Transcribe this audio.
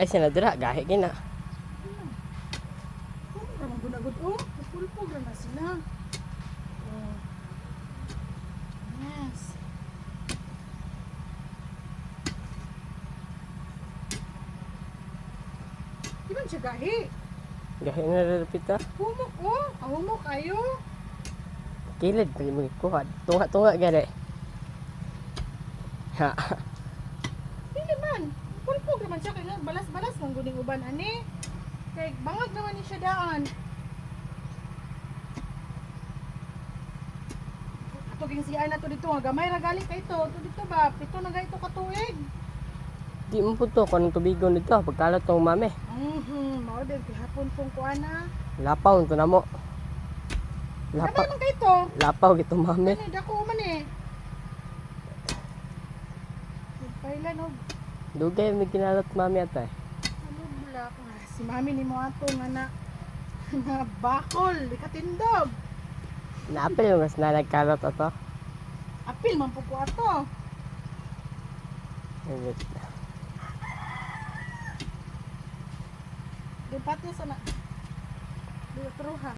Ay sinadira gahi gina. Ramang gunagod oh. Pulpog na sila. Oh. Yes. Di ba siya gahi? Gahi na repita. Humok oh. Humok kayo. Kilid pag mo kuha. Tunga gani. Ha. Dili man. Pulpog naman siya kaya balas-balas ng guning uban ani. Kay bangag naman ni siya daan. Ato ging siya na to dito nga gamay ra galing kay to. To dito ba pito na gayto ka tuig. Di mo po to kanang tubigon dito pagkalat tong mami. Mao din kay hapon pong kuana. Lapaw to namo. Lapaw man kay to. Lapaw gito mami. Ani dako man eh. Pailan og Dugay may kinalat mami atay. ano bulak. Si mami ni mo ato nga na na bakol, di katindog. Naapil yung mas na nagkalat ato. Apil man po ko ato. Ayun. Di pati sa na. Di truha.